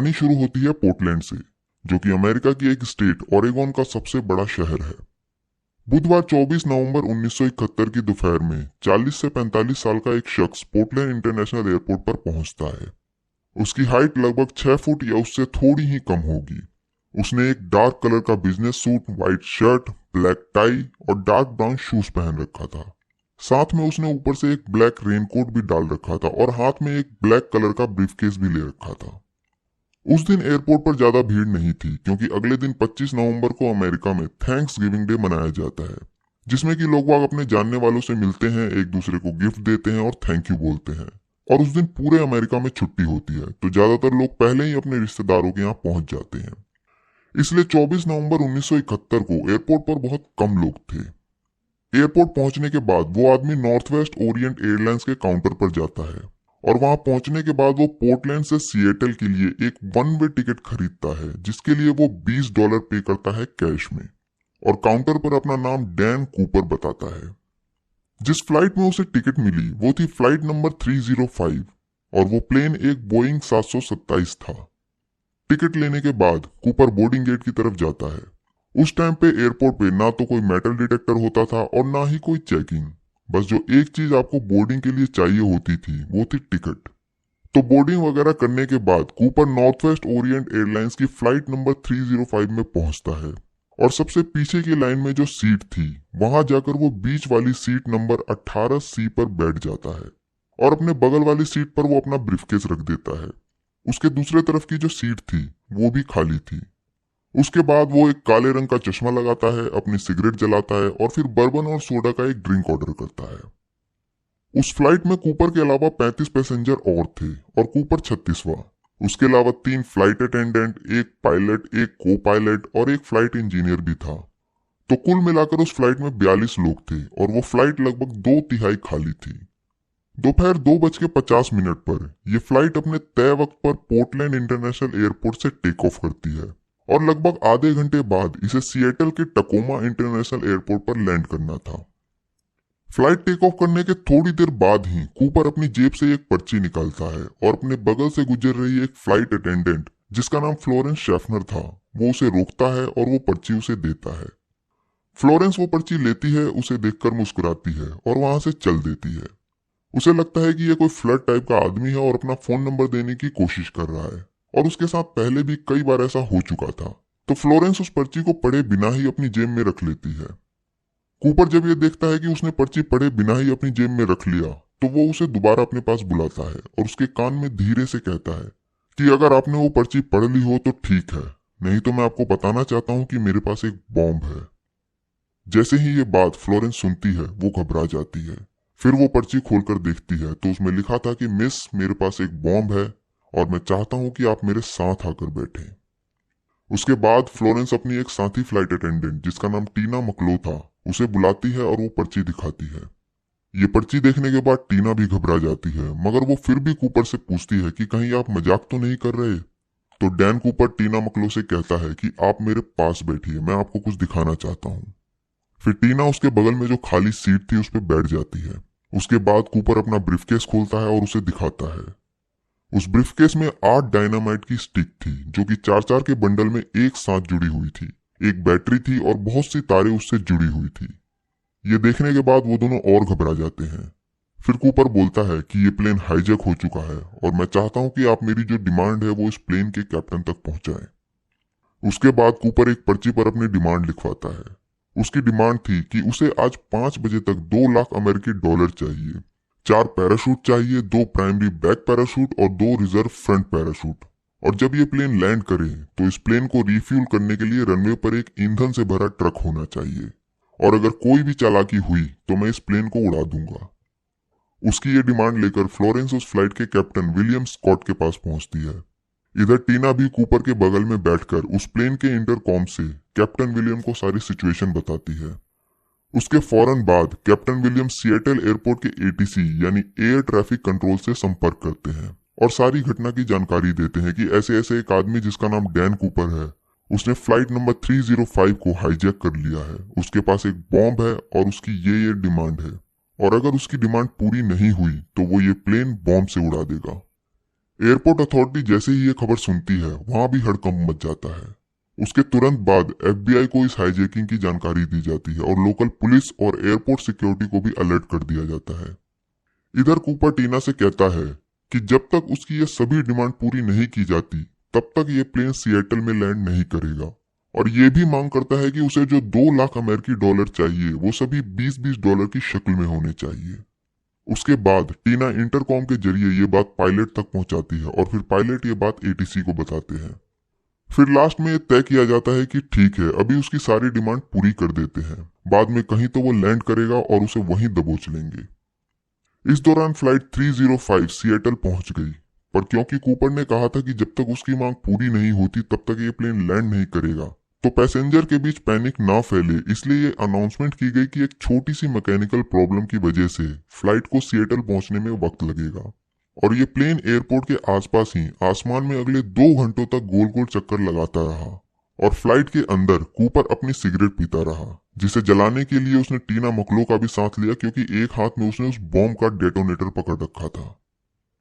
कहानी शुरू होती है पोर्टलैंड से, जो कि अमेरिका की एक स्टेट ओरेगोन का सबसे बड़ा शहर है। बुधवार 24 नवंबर 1971 की दोपहर में 40 से 45 साल का एक शख्स पोर्टलैंड इंटरनेशनल एयरपोर्ट पर पहुंचता है। उसकी हाइट लगभग 6 फुट या उससे थोड़ी ही कम होगी। उसने एक डार्क कलर का business suit, white shirt, black tie और डार्क ब्राउन शूज पहन रखा था। साथ में उसने ऊपर से एक ब्लैक रेनकोट भी डाल रखा था और हाथ में एक ब्लैक कलर का ब्रीफकेस भी ले रखा था। उस दिन एयरपोर्ट पर ज्यादा भीड़ नहीं थी, क्योंकि अगले दिन 25 नवंबर को अमेरिका में थैंक्स गिविंग डे मनाया जाता है, जिसमें कि लोग अपने जानने वालों से मिलते हैं, एक दूसरे को गिफ्ट देते हैं और थैंक यू बोलते हैं। और उस दिन पूरे अमेरिका में छुट्टी होती है, तो ज्यादातर लोग पहले ही अपने रिश्तेदारों के यहाँ पहुंच जाते हैं। इसलिए 24 नवंबर 1971 को एयरपोर्ट पर बहुत कम लोग थे। एयरपोर्ट पहुंचने के बाद वो आदमी नॉर्थ वेस्ट ओरिएंट एयरलाइंस के काउंटर पर जाता है और वहां पहुंचने के बाद वो पोर्टलैंड से सिएटल के लिए एक वन वे टिकट खरीदता है, जिसके लिए वो $20 पे करता है कैश में, और काउंटर पर अपना नाम डैन कूपर बताता है। जिस फ्लाइट में उसे टिकट मिली वो थी फ्लाइट नंबर 305 और वो प्लेन एक बोइंग 727 था। टिकट लेने के बाद कूपर बोर्डिंग गेट की तरफ जाता है। उस टाइम पे एयरपोर्ट पे ना तो कोई मेटल डिटेक्टर होता था और ना ही कोई चेकिंग। बस जो एक चीज आपको बोर्डिंग के लिए चाहिए होती थी वो थी टिकट। तो बोर्डिंग वगैरह करने के बाद Cooper north west Orient airlines की फ्लाइट नंबर 305 में पहुंचता है और सबसे पीछे की लाइन में जो सीट थी वहां जाकर वो बीच वाली सीट नंबर 18C पर बैठ जाता है और अपने बगल वाली सीट पर वो अपना ब्रीफकेस रख देता है। उसके दूसरे तरफ की जो सीट थी वो भी खाली थी। उसके बाद वो एक काले रंग का चश्मा लगाता है, अपनी सिगरेट जलाता है और फिर बर्बन और सोडा का एक ड्रिंक ऑर्डर करता है। उस फ्लाइट में कूपर के अलावा 35 पैसेंजर और थे और कूपर 36वां। उसके अलावा 3 फ्लाइट अटेंडेंट, एक पायलट, एक को पायलट और एक फ्लाइट इंजीनियर भी था। तो कुल मिलाकर उस फ्लाइट में 42 लोग थे और वो फ्लाइट लगभग 2/3 खाली थी। दोपहर 2:50 पर यह फ्लाइट अपने तय वक्त पर पोर्टलैंड इंटरनेशनल एयरपोर्ट से टेक ऑफ करती है और लगभग आधे घंटे बाद इसे सिएटल के टकोमा इंटरनेशनल एयरपोर्ट पर लैंड करना था। फ्लाइट टेक ऑफ करने के थोड़ी देर बाद ही कूपर अपनी जेब से एक पर्ची निकालता है और अपने बगल से गुजर रही एक फ्लाइट अटेंडेंट, जिसका नाम फ्लोरेंस शेफनर था, वो उसे रोकता है और वो पर्ची उसे देता है। फ्लोरेंस वो पर्ची लेती है, उसे देखकर मुस्कुराती है और वहां से चल देती है। उसे लगता है कि यह कोई फ्लर्ट टाइप का आदमी है और अपना फोन नंबर देने की कोशिश कर रहा है, और उसके साथ पहले भी कई बार ऐसा हो चुका था। तो फ्लोरेंस उस पर्ची को पढ़े बिना ही अपनी जेब में रख लेती है। कूपर जब ये देखता है कि उसने पर्ची पढ़े बिना ही अपनी जेब में रख लिया, तो वो उसे दोबारा अपने पास बुलाता है और उसके कान में धीरे से कहता है कि अगर आपने वो पर्ची पढ़ ली हो तो ठीक है, नहीं तो मैं आपको बताना चाहता हूँ कि मेरे पास एक बॉम्ब है। जैसे ही ये बात फ्लोरेंस सुनती है वो घबरा जाती है। फिर वो पर्ची खोलकर देखती है तो उसमें लिखा था कि मिस, मेरे पास एक बॉम्ब है और मैं चाहता हूं कि आप मेरे साथ आकर बैठें। उसके बाद फ्लोरेंस अपनी एक साथी फ्लाइट अटेंडेंट, जिसका नाम टीना मकलो था, उसे बुलाती है और वो पर्ची दिखाती है। ये पर्ची देखने के बाद टीना भी घबरा जाती है, मगर वो फिर भी कूपर से पूछती है कि कहीं आप मजाक तो नहीं कर रहे। तो डैन कूपर टीना मकलो से कहता है कि आप मेरे पास बैठिए, मैं आपको कुछ दिखाना चाहता हूँ। फिर टीना उसके बगल में जो खाली सीट थी उस पर बैठ जाती है। उसके बाद कूपर अपना ब्रीफकेस खोलता है और उसे दिखाता है। उस ब्रीफकेस में 8 डायनामाइट की स्टिक थी, जो कि 4-4 के बंडल में एक साथ जुड़ी हुई थी। एक बैटरी थी और बहुत सी तारें उससे जुड़ी हुई थी। ये देखने के बाद वो दोनों और घबरा जाते हैं। फिर कूपर बोलता है कि ये प्लेन हाईजैक हो चुका है और मैं चाहता हूं कि आप मेरी जो डिमांड है वो इस प्लेन के कैप्टन तक पहुंचाएं। उसके बाद कूपर एक पर्ची पर अपनी डिमांड लिखवाता है। उसकी डिमांड थी कि उसे आज 5 बजे तक $2 लाख चाहिए, 4 पैराशूट चाहिए, 2 प्राइमरी बैक पैराशूट और 2 रिजर्व फ्रंट पैराशूट। और जब ये प्लेन लैंड करे तो इस प्लेन को रिफ्यूल करने के लिए रनवे पर एक ईंधन से भरा ट्रक होना चाहिए, और अगर कोई भी चालाकी हुई तो मैं इस प्लेन को उड़ा दूंगा। उसकी ये डिमांड लेकर फ्लोरेंस उस फ्लाइट के कैप्टन विलियम स्कॉट के पास पहुंचती है। इधर टीना भी कूपर के बगल में बैठकर उस प्लेन के इंटरकॉम से कैप्टन विलियम को सारी सिचुएशन बताती है। उसके फौरन बाद कैप्टन विलियम सिएटल एयरपोर्ट के एटीसी यानी एयर ट्रैफिक कंट्रोल से संपर्क करते हैं और सारी घटना की जानकारी देते हैं कि ऐसे ऐसे एक आदमी जिसका नाम डैन कूपर है, उसने फ्लाइट नंबर 305 को हाईजैक कर लिया है। उसके पास एक बॉम्ब है और उसकी ये डिमांड है, और अगर उसकी डिमांड पूरी नहीं हुई तो वो ये प्लेन बॉम्ब से उड़ा देगा। एयरपोर्ट अथॉरिटी जैसे ही ये खबर सुनती है वहां भी हड़कंप मच जाता है। उसके तुरंत बाद FBI को इस हाईजैकिंग की जानकारी दी जाती है और लोकल पुलिस और एयरपोर्ट सिक्योरिटी को भी अलर्ट कर दिया जाता है। इधर कूपर टीना से कहता है कि जब तक उसकी ये सभी डिमांड पूरी नहीं की जाती तब तक ये प्लेन सिएटल में लैंड नहीं करेगा, और ये भी मांग करता है कि उसे जो 2 लाख अमेरिकी डॉलर चाहिए वो सभी 20-20 डॉलर की शक्ल में होने चाहिए। उसके बाद टीना इंटरकॉम के जरिए ये बात पायलट तक पहुंचाती है और फिर पायलट ये बात ATC को बताते हैं। फिर लास्ट में तय किया जाता है कि ठीक है, अभी उसकी सारी डिमांड पूरी कर देते हैं, बाद में कहीं तो वो लैंड करेगा और उसे वहीं दबोच लेंगे। इस दौरान फ्लाइट 305 सिएटल पहुंच गई, पर क्योंकि कूपर ने कहा था कि जब तक उसकी मांग पूरी नहीं होती तब तक ये प्लेन लैंड नहीं करेगा, तो पैसेंजर के बीच पैनिक ना फैले इसलिए ये अनाउंसमेंट की गई कि एक छोटी सी मैकेनिकल प्रॉब्लम की वजह से फ्लाइट को सिएटल पहुंचने में वक्त लगेगा, और ये प्लेन एयरपोर्ट के आसपास ही आसमान में अगले 2 घंटों तक गोल गोल चक्कर लगाता रहा, और फ्लाइट के अंदर कूपर अपनी सिगरेट पीता रहा, जिसे जलाने के लिए उसने टीना मकलो का भी साथ लिया क्योंकि एक हाथ में उसने उस बॉम्ब का डेटोनेटर पकड़ रखा था।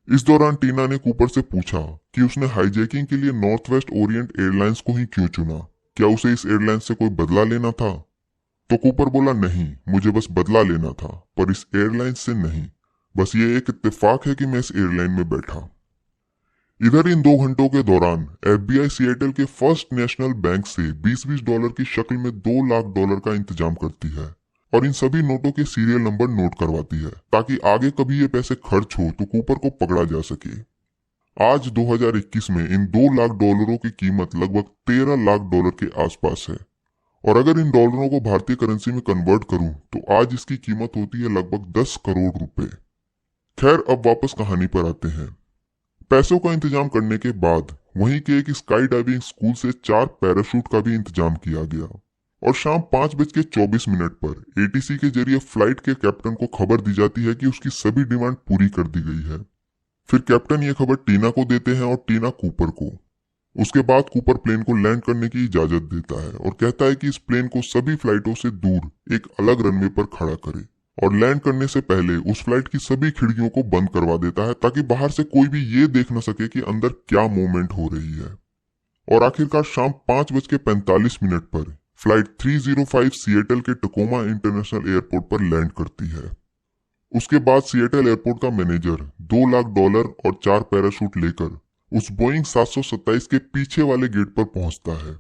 इस दौरान टीना ने कूपर से पूछा कि उसने हाईजैकिंग के लिए नॉर्थ वेस्ट ओरिएंट एयरलाइंस को ही क्यों चुना, क्या उसे इस एयरलाइन से कोई बदला लेना था। तो कूपर बोला, नहीं, मुझे बस बदला लेना था, पर इस एयरलाइन से नहीं, बस ये एक इत्तेफाक है कि मैं इस एयरलाइन में बैठा। इधर इन 2 घंटों के दौरान FBI सिएटल के फर्स्ट नेशनल बैंक से 20-20 डॉलर की शक्ल में 2 लाख डॉलर का इंतजाम करती है और इन सभी नोटों के सीरियल नंबर नोट करवाती है ताकि आगे कभी ये पैसे खर्च हो तो कूपर को पकड़ा जा सके। आज 2021 में इन 2 लाख डॉलरों की कीमत लगभग 13 लाख डॉलर के आसपास है, और अगर इन डॉलरों को भारतीय करेंसी में कन्वर्ट करूं तो आज इसकी कीमत होती है लगभग 10 करोड़ रुपए। खैर, अब वापस कहानी पर आते हैं। पैसों का इंतजाम करने के बाद वहीं के एक स्काई डाइविंग स्कूल से 4 पैराशूट का भी इंतजाम किया गया, और शाम 5:24 पर ATC के जरिए फ्लाइट के कैप्टन को खबर दी जाती है कि उसकी सभी डिमांड पूरी कर दी गई है। फिर कैप्टन ये खबर टीना को देते हैं और टीना कूपर को। उसके बाद कूपर प्लेन को लैंड करने की इजाजत देता है और कहता है कि इस प्लेन को सभी फ्लाइटों से दूर एक अलग रनवे पर खड़ा करे, और लैंड करने से पहले उस फ्लाइट की सभी खिड़कियों को बंद करवा देता है ताकि बाहर से कोई भी ये देख न सके कि अंदर क्या मूवमेंट हो रही है। और आखिरकार शाम 5:45 पर फ्लाइट 305 सिएटल के टकोमा इंटरनेशनल एयरपोर्ट पर लैंड करती है। उसके बाद सिएटल एयरपोर्ट का मैनेजर 2 लाख डॉलर और 4 पैराशूट लेकर उस बोइंग 727 के पीछे वाले गेट पर पहुंचता है।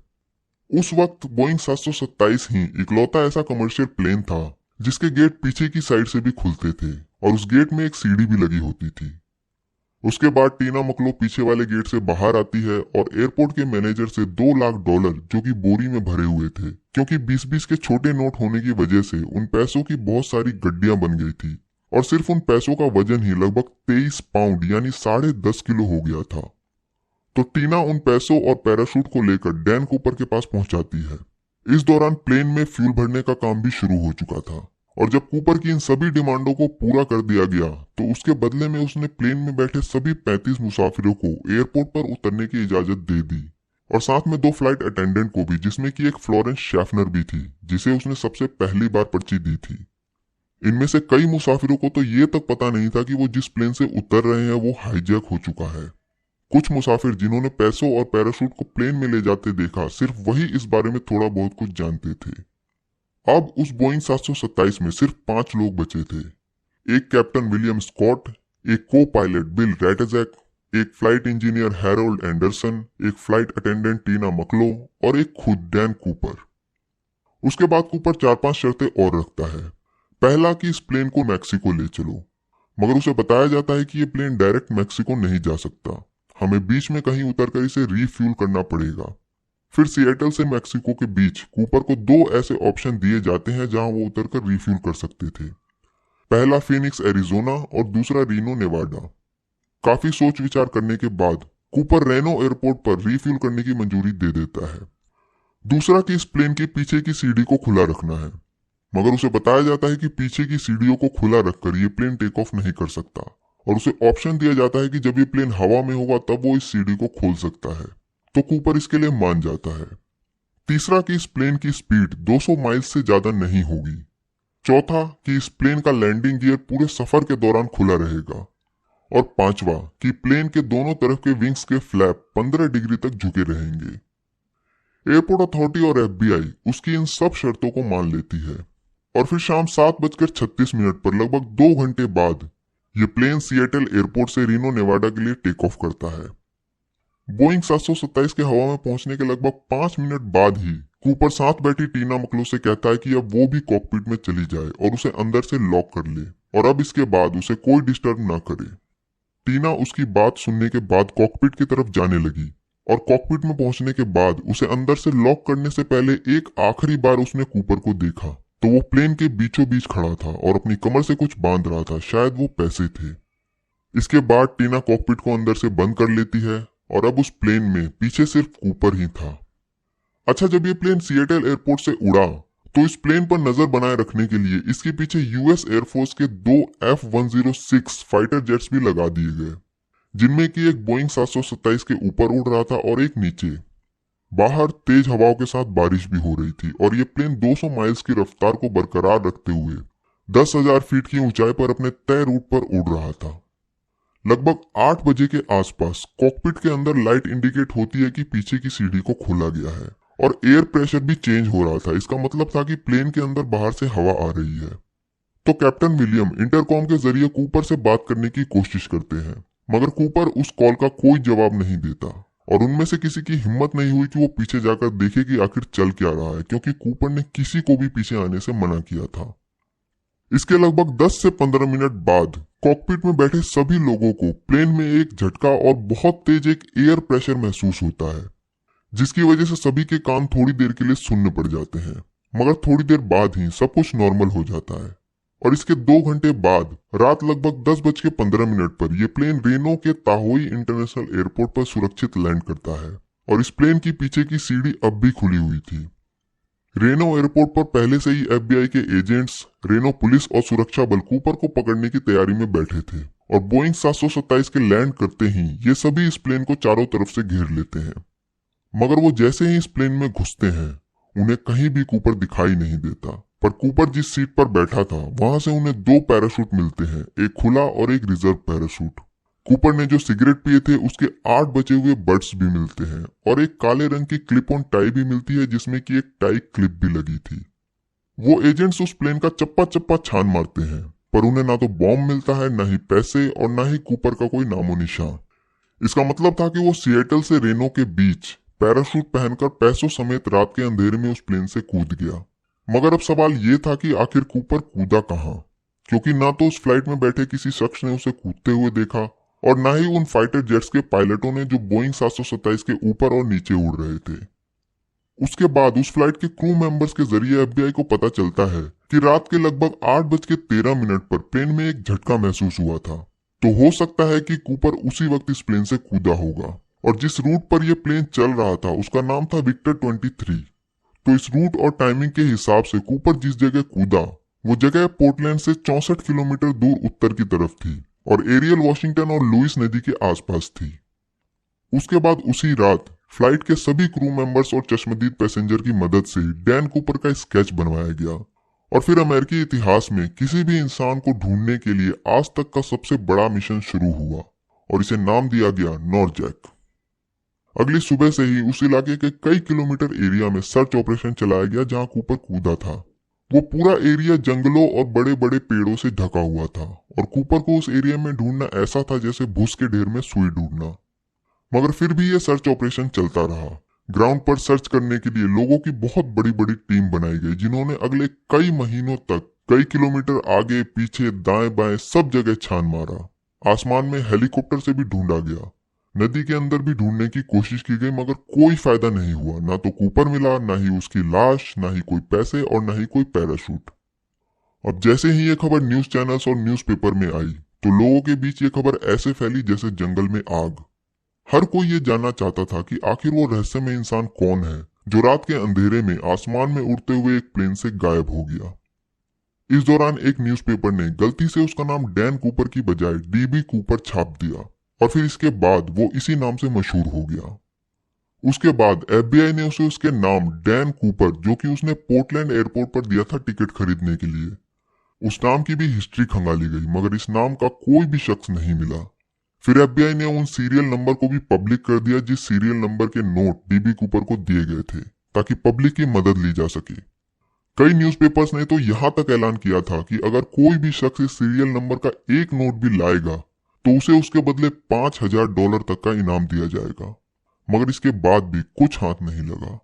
उस वक्त बोइंग 727 ही इकलौता ऐसा कमर्शियल प्लेन था जिसके गेट पीछे की साइड से भी खुलते थे, और उस गेट में एक सीढ़ी भी लगी होती थी। उसके बाद टीना मकलो पीछे वाले गेट से बाहर आती है और एयरपोर्ट के मैनेजर से 2 लाख डॉलर जो कि बोरी में भरे हुए थे, क्योंकि 20-20 के छोटे नोट होने की वजह से उन पैसों की बहुत सारी गड्डियां बन गई थी, और सिर्फ उन पैसों का वजन ही लगभग 23 पाउंड यानी 10.5 किलो हो गया था। तो टीना उन पैसों और पैराशूट को लेकर डैन कूपर के पास पहुंचाती है। इस दौरान प्लेन में फ्यूल भरने का काम भी शुरू हो चुका था, और जब कूपर की इन सभी डिमांडों को पूरा कर दिया गया तो उसके बदले में उसने प्लेन में बैठे सभी 35 मुसाफिरों को एयरपोर्ट पर उतरने की इजाजत दे दी, और साथ में 2 फ्लाइट अटेंडेंट को भी, जिसमें कि एक फ्लोरेंस शैफनर भी थी जिसे उसने सबसे पहली बार पर्ची दी थी। इनमें से कई मुसाफिरों को तो ये तक पता नहीं था कि वो जिस प्लेन से उतर रहे हैं वो हाईजैक हो चुका है। कुछ मुसाफिर जिन्होंने पैसों और पैराशूट को प्लेन में ले जाते देखा, सिर्फ वही इस बारे में थोड़ा बहुत कुछ जानते थे। अब उस बोइंग 727 में सिर्फ 5 लोग बचे थे। एक कैप्टन विलियम स्कॉट, एक को पायलट बिल रैटेजैक, एक फ्लाइट इंजीनियर हैरोल्ड एंडरसन, एक फ्लाइट अटेंडेंट टीना मकलो और एक खुद डैन कूपर। उसके बाद कूपर 4-5 शर्तें और रखता है। पहला कि इस प्लेन को मैक्सिको ले चलो, मगर उसे बताया जाता है कि ये प्लेन डायरेक्ट मैक्सिको नहीं जा सकता, हमें बीच में कहीं उतरकर इसे रीफ्यूल करना पड़ेगा। फिर सिएटल से मैक्सिको के बीच कूपर को 2 ऐसे ऑप्शन दिए जाते हैं जहां वो उतरकर रिफ्यूल कर सकते थे। पहला फिनिक्स एरिजोना और दूसरा रीनो नेवाडा। काफी सोच विचार करने के बाद कूपर रेनो एयरपोर्ट पर रिफ्यूल करने की मंजूरी दे देता है। दूसरा कि इस प्लेन के पीछे की सीढ़ी को खुला रखना है, मगर उसे बताया जाता है कि पीछे की सीढ़ियों को खुला रखकर ये प्लेन टेक ऑफ नहीं कर सकता, और उसे ऑप्शन दिया जाता है कि जब ये प्लेन हवा में होगा तब वो इस सीढ़ी को खोल सकता है, तो कूपर इसके लिए मान जाता है। तीसरा कि इस प्लेन की स्पीड 200 माइल से ज्यादा नहीं होगी। चौथा कि इस प्लेन का लैंडिंग गियर पूरे सफर के दौरान खुला रहेगा। और पांचवा कि प्लेन के दोनों तरफ के विंग्स के फ्लैप 15 डिग्री तक झुके रहेंगे। एयरपोर्ट अथॉरिटी और एफबीआई उसकी इन सब शर्तों को मान लेती है और फिर शाम 7:36 पर लगभग 2 घंटे बाद ये प्लेन सिएटल एयरपोर्ट से रीनो नेवाडा के लिए टेक ऑफ करता है। बोइंग 727 के हवा में पहुंचने के लगभग 5 मिनट बाद ही कूपर साथ बैठी टीना मकलो से कहता है कि अब वो भी कॉकपिट में चली जाए और उसे अंदर से लॉक कर ले और अब इसके बाद उसे कोई डिस्टर्ब ना करे। टीना उसकी बात सुनने के बाद कॉकपिट की तरफ जाने लगी और कॉकपिट में पहुंचने के बाद उसे अंदर से लॉक करने से पहले एक आखिरी बार उसने कूपर को देखा तो वो प्लेन के बीचों बीच खड़ा था और अपनी कमर से कुछ बांध रहा था, शायद वो पैसे थे। इसके बाद टीना कॉकपिट को अंदर से बंद कर लेती है और अब उस प्लेन में पीछे सिर्फ कूपर ही था। अच्छा, जब ये प्लेन सिएटल एयरपोर्ट से उड़ा तो इस प्लेन पर नजर बनाए रखने के लिए इसके पीछे यूएस एयरफोर्स के 2 F-106 फाइटर जेट्स भी लगा दिए गए, जिनमें कि एक बोइंग 727 के ऊपर उड़ रहा था और एक नीचे। बाहर तेज हवाओं के साथ बारिश भी हो रही थी और ये प्लेन 200 माइल्स की रफ्तार को बरकरार रखते हुए 10,000 फीट की ऊंचाई पर अपने तय रूट पर उड़ रहा था। लगभग 8 बजे के आसपास कॉकपिट के अंदर लाइट इंडिकेट होती है कि पीछे की सीढ़ी को खोला गया है और एयर प्रेशर भी चेंज हो रहा था। इसका मतलब था कि प्लेन के अंदर बाहर से हवा आ रही है। तो कैप्टन विलियम इंटरकॉम के जरिए कूपर से बात करने की कोशिश करते हैं, मगर कूपर उस कॉल का कोई जवाब नहीं देता और उनमें से किसी की हिम्मत नहीं हुई कि वो पीछे जाकर देखे कि आखिर चल क्या रहा है, क्योंकि कूपर ने किसी को भी पीछे आने से मना किया था। इसके लगभग 10 से 15 मिनट बाद कॉकपिट में बैठे सभी लोगों को प्लेन में एक झटका और बहुत तेज एक एयर प्रेशर महसूस होता है, जिसकी वजह से सभी के कान थोड़ी देर के लिए सुन्न पड़ जाते हैं, मगर थोड़ी देर बाद ही सब कुछ नॉर्मल हो जाता है। और इसके 2 घंटे बाद रात लगभग 10:15 पर यह प्लेन रेनो के ताहोई इंटरनेशनल एयरपोर्ट पर सुरक्षित लैंड करता है और इस प्लेन की पीछे की सीढ़ी अब भी खुली हुई थी। रेनो एयरपोर्ट पर पहले से ही एफबीआई के एजेंट्स, रेनो पुलिस और सुरक्षा बल कूपर को पकड़ने की तैयारी में बैठे थे और बोइंग 727 के लैंड करते ही ये सभी इस प्लेन को चारों तरफ से घेर लेते हैं। मगर वो जैसे ही इस प्लेन में घुसते हैं उन्हें कहीं भी कूपर दिखाई नहीं देता, पर कूपर जिस सीट पर बैठा था वहां से उन्हें 2 पैराशूट मिलते हैं, एक खुला और एक रिजर्व पैराशूट। कूपर ने जो सिगरेट पिए थे उसके 8 बचे हुए बड्स भी मिलते हैं और एक काले रंग की क्लिप ऑन टाई भी मिलती है जिसमें कि एक टाई क्लिप भी लगी थी। वो एजेंट्स उस प्लेन का चप्पा चप्पा छान मारते हैं, पर उन्हें ना तो बॉम्ब मिलता है, ना ही पैसे और ना ही कूपर का कोई नामो निशान। इसका मतलब था कि वो सिएटल से रेनो के बीच पैराशूट पहनकर पैसों समेत रात के अंधेरे में उस प्लेन से कूद गया। मगर अब सवाल ये था कि आखिर कूपर कूदा कहां, क्योंकि ना तो उस फ्लाइट में बैठे किसी शख्स ने उसे कूदते हुए देखा और ना ही उन फाइटर जेट्स के पायलटों ने जो बोइंग 727 के ऊपर और नीचे उड़ रहे थे। उसके बाद उस फ्लाइट के क्रू मेंबर्स के जरिए एफबीआई को पता चलता है कि रात के लगभग 8:13 पर प्लेन में एक झटका महसूस हुआ था, तो हो सकता है कि कूपर उसी वक्त इस प्लेन से कूदा होगा। और जिस रूट पर यह प्लेन चल रहा था उसका नाम था विक्टर 23। तो इस रूट और टाइमिंग के हिसाब से कूपर जिस जगह कूदा वो जगह पोर्टलैंड से 64 किलोमीटर दूर उत्तर की तरफ थी और एरियल वॉशिंगटन और लुइस नदी के आसपास थी। उसके बाद उसी रात फ्लाइट के सभी क्रू मेंबर्स और चश्मदीद पैसेंजर की मदद से डैन कूपर का स्केच बनवाया गया और फिर अमेरिकी इतिहास में किसी भी इंसान को ढूंढने के लिए आज तक का सबसे बड़ा मिशन शुरू हुआ और इसे नाम दिया गया नॉरजैक। अगली सुबह से ही उस इलाके के कई किलोमीटर एरिया में सर्च ऑपरेशन चलाया गया जहां कूपर कूदा था। वो पूरा एरिया जंगलों और बड़े बड़े पेड़ों से ढका हुआ था और कूपर को उस एरिया में ढूंढना ऐसा था जैसे भूस के ढेर में सुई ढूंढना। मगर फिर भी ये सर्च ऑपरेशन चलता रहा। ग्राउंड पर सर्च करने के लिए लोगों की बहुत बड़ी बड़ी टीम बनाई गई, जिन्होंने अगले कई महीनों तक कई किलोमीटर आगे पीछे दाएं बाएं सब जगह छान मारा। आसमान में हेलीकॉप्टर से भी ढूंढा गया, नदी के अंदर भी ढूंढने की कोशिश की गई, मगर कोई फायदा नहीं हुआ। ना तो कूपर मिला, ना ही उसकी लाश, ना ही कोई पैसे और ना ही कोई पैराशूट। अब जैसे ही ये खबर न्यूज चैनल्स और न्यूज़पेपर में आई तो लोगों के बीच ये खबर ऐसे फैली जैसे जंगल में आग। हर कोई ये जानना चाहता था कि आखिर वो रहस्यमय इंसान कौन है जो रात के अंधेरे में आसमान में उड़ते हुए एक प्लेन से गायब हो गया। इस दौरान एक न्यूज़पेपर ने गलती से उसका नाम डैन कूपर की बजाय डीबी कूपर छाप दिया और फिर इसके बाद वो इसी नाम से मशहूर हो गया। उसके बाद एफबीआई ने उसे उसके नाम डैन कूपर, जो कि उसने पोर्टलैंड एयरपोर्ट पर दिया था टिकट खरीदने के लिए, उस नाम की भी हिस्ट्री खंगाली गई, मगर इस नाम का कोई भी शख्स नहीं मिला। फिर एफबीआई ने उन सीरियल नंबर को भी पब्लिक कर दिया जिस सीरियल नंबर के नोट डीबी कूपर को दिए गए थे, ताकि पब्लिक की मदद ली जा सके। कई न्यूज़पेपर्स ने तो यहां तक ऐलान किया था कि अगर कोई भी शख्स इस सीरियल नंबर का एक नोट भी लाएगा तो उसे उसके बदले $5000 तक का इनाम दिया जाएगा। मगर इसके बाद भी कुछ हाथ नहीं लगा।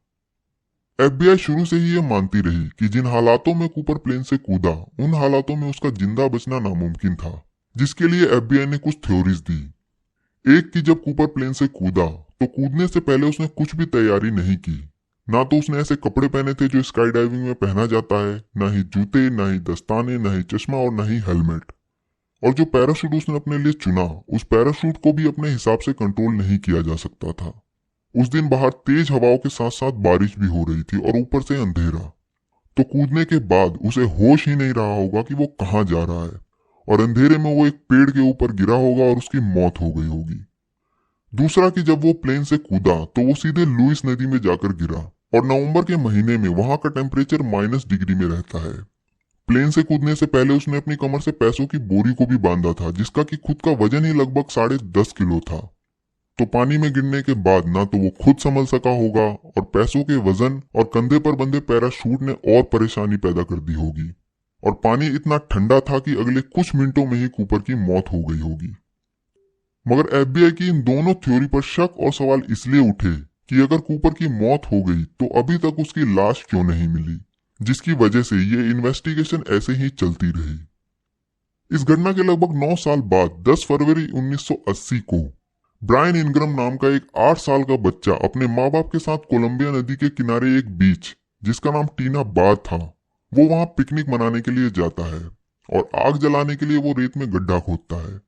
एफबीआई शुरू से ही ये मानती रही कि जिन हालातों में कूपर प्लेन से कूदा उन हालातों में उसका जिंदा बचना नामुमकिन था, जिसके लिए एफबीआई ने कुछ थ्योरीज दी। एक कि जब कूपर प्लेन से कूदा तो कूदने से पहले उसने कुछ भी तैयारी नहीं की। ना तो उसने ऐसे कपड़े पहने थे जो स्काई डाइविंग में पहना जाता है, ना ही जूते, ना ही दस्ताने, ना ही चश्मा और ना ही हेलमेट। और जो पैराशूट उसने अपने लिए चुना उस पैराशूट को भी अपने हिसाब से कंट्रोल नहीं किया जा सकता था। उस दिन बाहर तेज हवाओं के साथ साथ बारिश भी हो रही थी और ऊपर से अंधेरा। तो कूदने के बाद उसे होश ही नहीं रहा होगा कि वो कहाँ जा रहा है, और अंधेरे में वो एक पेड़ के ऊपर गिरा होगा और उसकी मौत हो गई होगी। दूसरा कि जब वो प्लेन से कूदा तो वो सीधे लुइस नदी में जाकर गिरा, और नवंबर के महीने में वहां का टेम्परेचर -डिग्री में रहता है। प्लेन से कूदने से पहले उसने अपनी कमर से पैसों की बोरी को भी बांधा था, जिसका कि खुद का वजन ही लगभग 10.5 किलो था। तो पानी में गिरने के बाद ना तो वो खुद संभल सका होगा, और पैसों के वजन और कंधे पर बंधे पैराशूट ने और परेशानी पैदा कर दी होगी। और पानी इतना ठंडा था कि अगले कुछ मिनटों में ही कूपर की मौत हो गई होगी। मगर एफबीआई की इन दोनों थ्योरी पर शक और सवाल इसलिए उठे कि अगर कूपर की मौत हो गई तो अभी तक उसकी लाश क्यों नहीं मिली, जिसकी वजह से ये इन्वेस्टिगेशन ऐसे ही चलती रही। इस घटना के लगभग 9 साल बाद 10 फरवरी 1980 को ब्रायन इनग्रम नाम का एक 8 साल का बच्चा अपने माँ बाप के साथ कोलंबिया नदी के किनारे एक बीच जिसका नाम टीना बार था, वो वहां पिकनिक मनाने के लिए जाता है और आग जलाने के लिए वो रेत में गड्ढा खोदता है।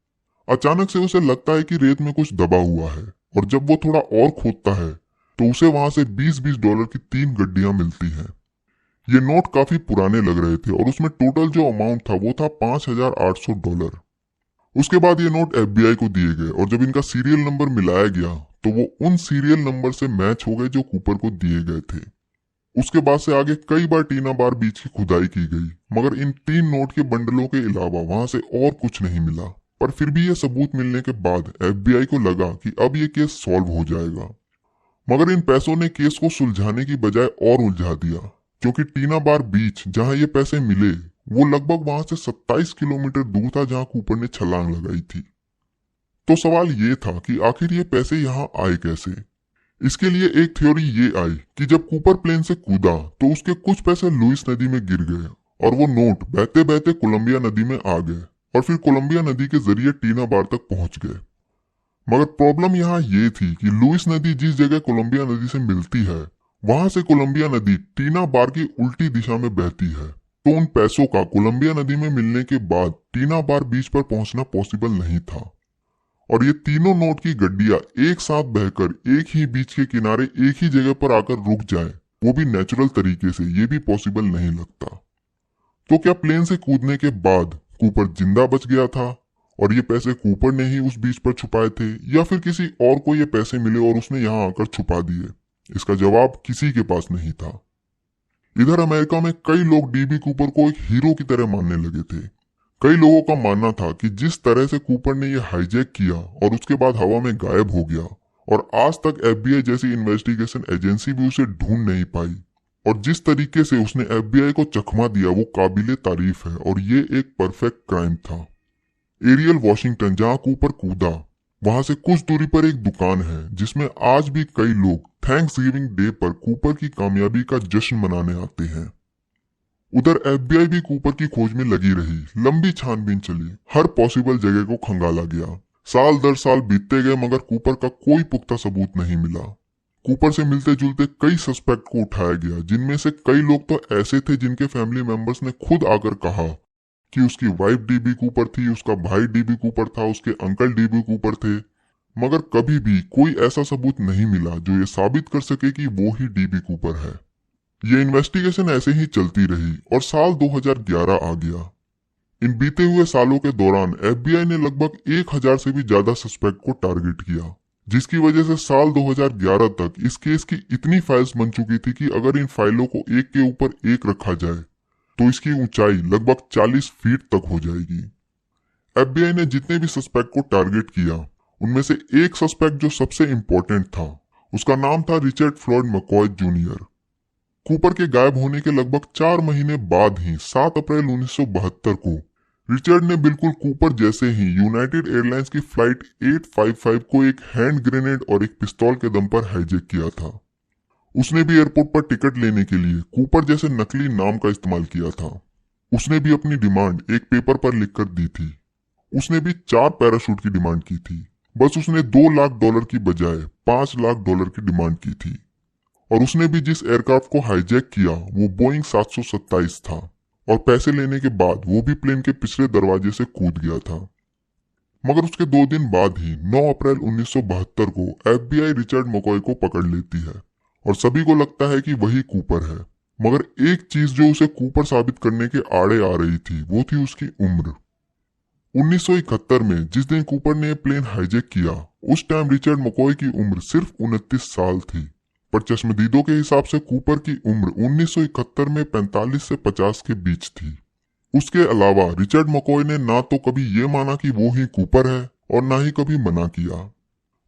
अचानक से उसे लगता है कि रेत में कुछ दबा हुआ है, और जब वो थोड़ा और खोदता है तो उसे वहां से $20 की 3 गड्डियां मिलती हैं। ये नोट काफी पुराने लग रहे थे और उसमें टोटल जो अमाउंट था वो था $5800। उसके बाद ये नोट एफबीआई को दिए गए, और जब इनका सीरियल नंबर मिलाया गया तो वो उन सीरियल नंबर से मैच हो गए जो कूपर को दिए गए थे। उसके बाद से आगे कई बार टीना बार बीच की खुदाई की गई, मगर इन 3 नोट के बंडलों के अलावा वहां से और कुछ नहीं मिला। पर फिर भी ये सबूत मिलने के बाद एफबीआई को लगा कि अब ये केस सॉल्व हो जाएगा। मगर इन पैसों ने केस को सुलझाने की बजाय और उलझा दिया, क्योंकि टीना बार बीच जहां ये पैसे मिले वो लगभग वहां से 27 किलोमीटर दूर था जहां कूपर ने छलांग लगाई थी। तो सवाल ये था कि आखिर ये पैसे यहाँ आए कैसे। इसके लिए एक थ्योरी ये आई कि जब कूपर प्लेन से कूदा तो उसके कुछ पैसे लुइस नदी में गिर गए, और वो नोट बहते बहते कोलंबिया नदी में आ गए और फिर कोलंबिया नदी के जरिए टीना बार तक पहुंच गए। मगर प्रॉब्लम यहाँ ये थी कि लुइस नदी जिस जगह कोलंबिया नदी से मिलती है वहां से कोलंबिया नदी टीना बार की उल्टी दिशा में बहती है। तो उन पैसों का कोलंबिया नदी में मिलने के बाद टीना बार बीच पर पहुंचना पॉसिबल नहीं था, और ये तीनों नोट की गड्डियां एक साथ बहकर एक ही बीच के किनारे एक ही जगह पर आकर रुक जाए, वो भी नेचुरल तरीके से, ये भी पॉसिबल नहीं लगता। तो क्या प्लेन से कूदने के बाद कूपर जिंदा बच गया था और ये पैसे कूपर ने ही उस बीच पर छुपाए थे, या फिर किसी और को ये पैसे मिले और उसने यहाँ आकर छुपा दिए? इसका जवाब किसी के पास नहीं था। इधर अमेरिका में कई लोग डीबी कूपर को एक हीरो की तरह मानने लगे थे। कई लोगों का मानना था कि जिस तरह से कूपर ने यह हाईजैक किया और उसके बाद हवा में गायब हो गया, और आज तक एफबीआई जैसी इन्वेस्टिगेशन एजेंसी भी उसे ढूंढ नहीं पाई, और जिस तरीके से उसने एफबीआई को चकमा दिया वो काबिले तारीफ है, और ये एक परफेक्ट क्राइम था। एरियल वॉशिंगटन जहां कूपर कूदा वहां से कुछ दूरी पर एक दुकान है जिसमें आज भी कई लोग थैंक्सगिविंग डे पर कूपर की कामयाबी का जश्न मनाने आते हैं। उधर एफबीआई भी कूपर की खोज में लगी रही। लंबी छानबीन चली, हर पॉसिबल जगह को खंगाला गया। साल दर साल बीतते गए मगर कूपर का कोई पुख्ता सबूत नहीं मिला। कूपर से मिलते जुलते कई सस्पेक्ट को उठाया गया, जिनमें से कई लोग तो ऐसे थे जिनके फैमिली मेंबर्स ने खुद आकर कहा कि उसकी वाइफ डीबी कूपर थी, उसका भाई डीबी कूपर था, उसके अंकल डीबी कूपर थे। मगर कभी भी कोई ऐसा सबूत नहीं मिला जो ये साबित कर सके कि वो ही डीबी कूपर है। ये इन्वेस्टिगेशन ऐसे ही चलती रही और साल 2011 आ गया। इन बीते हुए सालों के दौरान एफबीआई ने लगभग 1000 से भी ज्यादा सस्पेक्ट को टारगेट किया, जिसकी वजह से साल 2011 तक इस केस की इतनी फाइल्स बन चुकी थी कि अगर इन फाइलों को एक के ऊपर एक रखा जाए तो इसकी ऊंचाई लगभग 40 फीट तक हो जाएगी। एफबीआई ने जितने भी सस्पेक्ट को टारगेट किया उनमें से एक सस्पेक्ट जो सबसे इम्पोर्टेंट था, उसका नाम था रिचर्ड फ्लॉयड मकॉय जूनियर। कूपर के गायब होने के लगभग 4 महीने बाद ही 7 अप्रैल 1972 को रिचर्ड ने बिल्कुल कूपर जैसे ही यूनाइटेड एयरलाइंस की फ्लाइट 855 को एक हैंड ग्रेनेड और एक पिस्तौल के दम पर हाईजैक किया था। उसने भी एयरपोर्ट पर टिकट लेने के लिए कूपर जैसे नकली नाम का इस्तेमाल किया था। उसने भी अपनी डिमांड एक पेपर पर लिखकर दी थी। उसने भी 4 पैराशूट की डिमांड की थी। बस उसने $2 लाख की बजाय $5 लाख की डिमांड की थी। और उसने भी जिस एयरक्राफ्ट को हाईजैक किया वो बोइंग 727 था, और पैसे लेने के बाद वो भी प्लेन के पिछले दरवाजे से कूद गया था। मगर उसके 2 दिन बाद ही 9 अप्रैल 1972 को FBI रिचर्ड मकॉय को पकड़ लेती है और सभी को लगता है कि वही कूपर है। मगर एक चीज जो उसे कूपर साबित करने के आड़े आ रही थी वो थी उसकी उम्र। 1971 में जिस दिन कूपर ने प्लेन हाईजैक किया, उस टाइम रिचर्ड मकॉय की उम्र सिर्फ 29 साल थी। पर चश्मदीदों के हिसाब से कूपर की उम्र 1971 में 45 से 50 के बीच थी। उसके अलावा रिचर्ड मकॉय ने ना तो कभी ये माना कि वो ही कूपर है और ना ही कभी मना किया।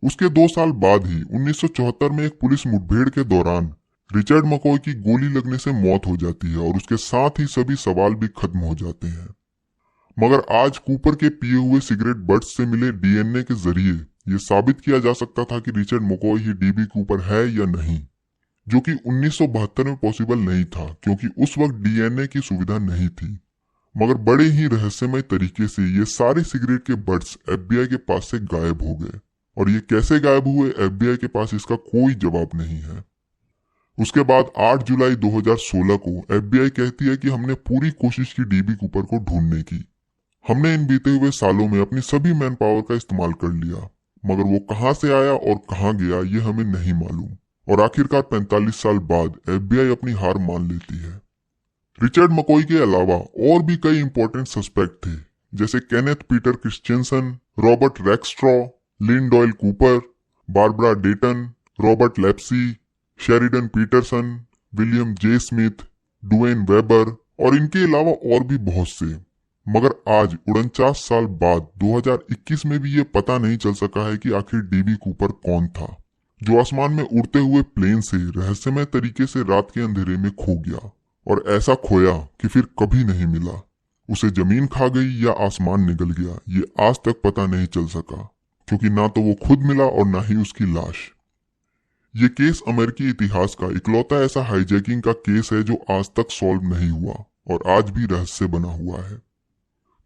उसके 2 साल बाद ही 1974 में एक पुलिस मुठभेड़ के दौरान रिचर्ड मकॉय की गोली लगने से मौत हो जाती है और उसके साथ ही सभी सवाल भी खत्म हो जाते हैं। मगर आज कूपर के पिए हुए सिगरेट बट्स से मिले DNA के जरिए ये साबित किया जा सकता था कि रिचर्ड मकॉय ही DB कूपर है या नहीं, जो कि 1972 में पॉसिबल नहीं था क्योंकि उस वक्त DNA की सुविधा नहीं थी। मगर बड़े ही रहस्यमय तरीके से ये सारे सिगरेट के बट्स FBI के पास से गायब हो गए, और ये कैसे गायब हुए FBI के पास इसका कोई जवाब नहीं है। उसके बाद 8 जुलाई 2016 को FBI कहती है कि हमने पूरी कोशिश की DB कूपर को ढूंढने की। हमने इन बीते हुए सालों में अपनी सभी मैन पावर का इस्तेमाल कर लिया, मगर वो कहां से आया और कहां गया ये हमें नहीं मालूम। और आखिरकार 45 साल बाद FBI अपनी हार मान लेती है। रिचर्ड मकॉय के अलावा और भी कई इंपॉर्टेंट सस्पेक्ट थे, जैसे Kenneth Peter Christiansen, Robert Rackstraw, Lynn Doyle Cooper, Barbara Dayton, Robert Lepsy, Sheridan Peterson, William J Smith, Duane Weber और इनके अलावा और भी बहुत से। मगर आज 49 साल बाद 2021 में भी ये पता नहीं चल सका है कि आखिर DB कूपर कौन था, जो आसमान में उड़ते हुए प्लेन से रहस्यमय तरीके से रात के अंधेरे में खो गया, और ऐसा खोया कि फिर कभी नहीं मिला। उसे जमीन खा गई या आसमान निगल गया, ये आज तक पता नहीं चल सका, क्योंकि ना तो वो खुद मिला और ना ही उसकी लाश। ये केस अमेरिकी इतिहास का इकलौता ऐसा हाईजैकिंग का केस है जो आज तक सॉल्व नहीं हुआ और आज भी रहस्य बना हुआ है।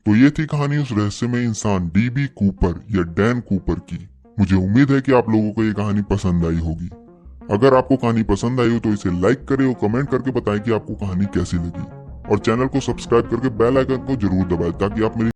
तो ये थी कहानी उस रहस्यमय इंसान DB कूपर या डैन कूपर की। मुझे उम्मीद है कि आप लोगों को ये कहानी पसंद आई होगी। अगर आपको कहानी पसंद आई हो तो इसे लाइक करें और कमेंट करके बताएं कि आपको कहानी कैसी लगी, और चैनल को सब्सक्राइब करके बेल आइकन को जरूर दबाएं ताकि आप मेरी